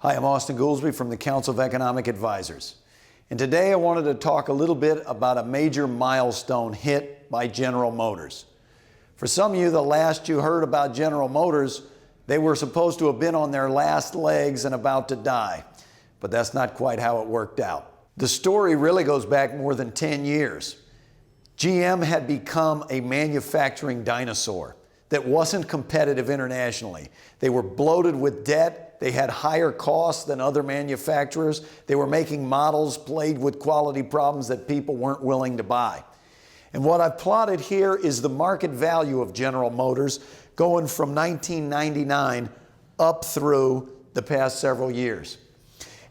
Hi, I'm Austan Goolsbee from the Council of Economic Advisors. And today I wanted to talk a little bit about a major milestone hit by General Motors. For some of you, the last you heard about General Motors, they were supposed to have been on their last legs and about to die. But that's not quite how it worked out. The story really goes back more than 10 years. GM had become a manufacturing dinosaur that wasn't competitive internationally. They were bloated with debt. They had higher costs than other manufacturers. They were making models plagued with quality problems that people weren't willing to buy. And what I've plotted here is the market value of General Motors going from 1999 up through the past several years.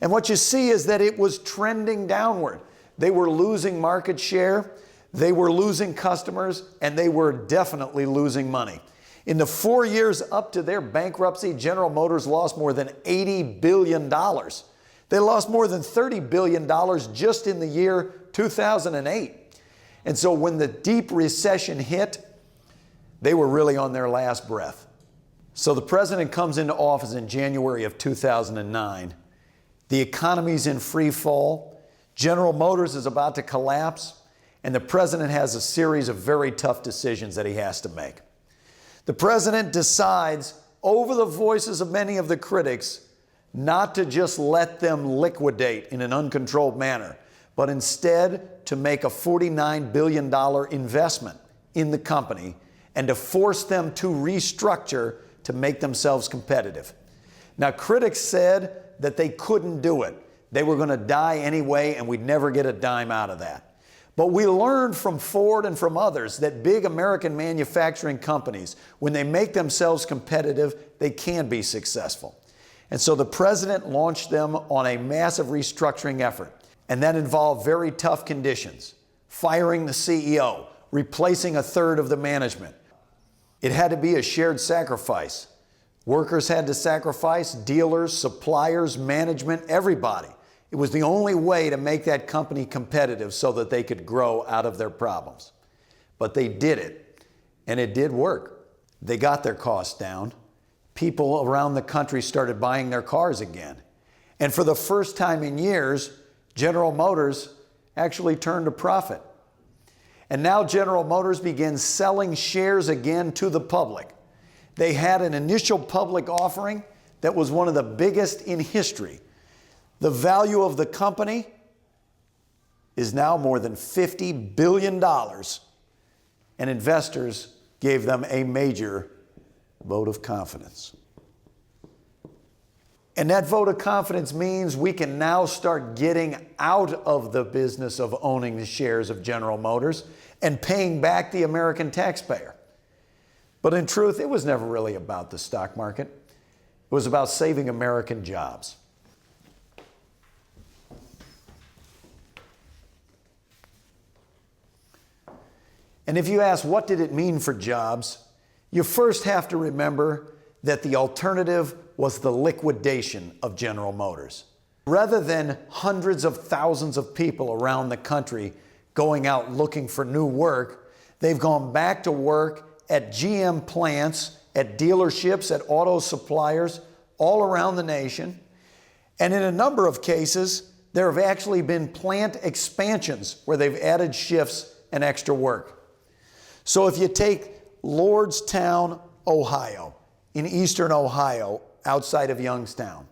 And what you see is that it was trending downward. They were losing market share, they were losing customers, and they were definitely losing money. In the 4 years up to their bankruptcy, General Motors lost more than $80 billion. They lost more than $30 billion just in the year 2008. And so when the deep recession hit, they were really on their last breath. So the president comes into office in January of 2009. The economy's in free fall. General Motors is about to collapse. And the president has a series of very tough decisions that he has to make. The president decides, over the voices of many of the critics, not to just let them liquidate in an uncontrolled manner, but instead to make a $49 billion investment in the company and to force them to restructure to make themselves competitive. Now, critics said that they couldn't do it. They were going to die anyway, and we'd never get a dime out of that. But we learned from Ford and from others that big American manufacturing companies, when they make themselves competitive, they can be successful. And so the president launched them on a massive restructuring effort. And that involved very tough conditions: firing the CEO, replacing a third of the management. It had to be a shared sacrifice. Workers had to sacrifice, dealers, suppliers, management, everybody. It was the only way to make that company competitive so that they could grow out of their problems. But they did it, and it did work. They got their costs down. People around the country started buying their cars again. And for the first time in years, General Motors actually turned a profit. And now General Motors begins selling shares again to the public. They had an initial public offering that was one of the biggest in history. The value of the company is now more than $50 billion, and investors gave them a major vote of confidence. And that vote of confidence means we can now start getting out of the business of owning the shares of General Motors and paying back the American taxpayer. But in truth, it was never really about the stock market. It was about saving American jobs. And if you ask, what did it mean for jobs? You first have to remember that the alternative was the liquidation of General Motors. Rather than hundreds of thousands of people around the country going out looking for new work, they've gone back to work at GM plants, at dealerships, at auto suppliers all around the nation. And in a number of cases, there have actually been plant expansions where they've added shifts and extra work. So if you take Lordstown, Ohio, in eastern Ohio, outside of Youngstown,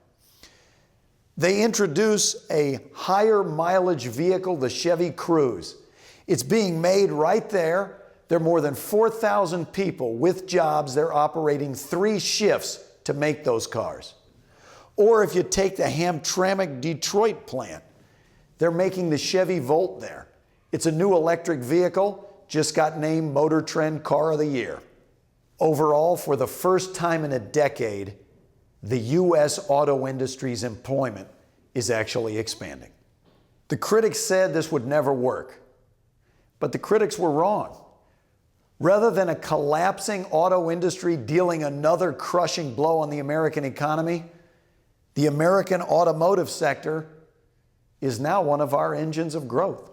they introduce a higher mileage vehicle, the Chevy Cruze. It's being made right there. There are more than 4,000 people with jobs. They're operating 3 shifts to make those cars. Or if you take the Hamtramck Detroit plant, they're making the Chevy Volt there. It's a new electric vehicle. Just got named Motor Trend Car of the Year. Overall, for the first time in a decade, the U.S. auto industry's employment is actually expanding. The critics said this would never work, but the critics were wrong. Rather than a collapsing auto industry dealing another crushing blow on the American economy, the American automotive sector is now one of our engines of growth.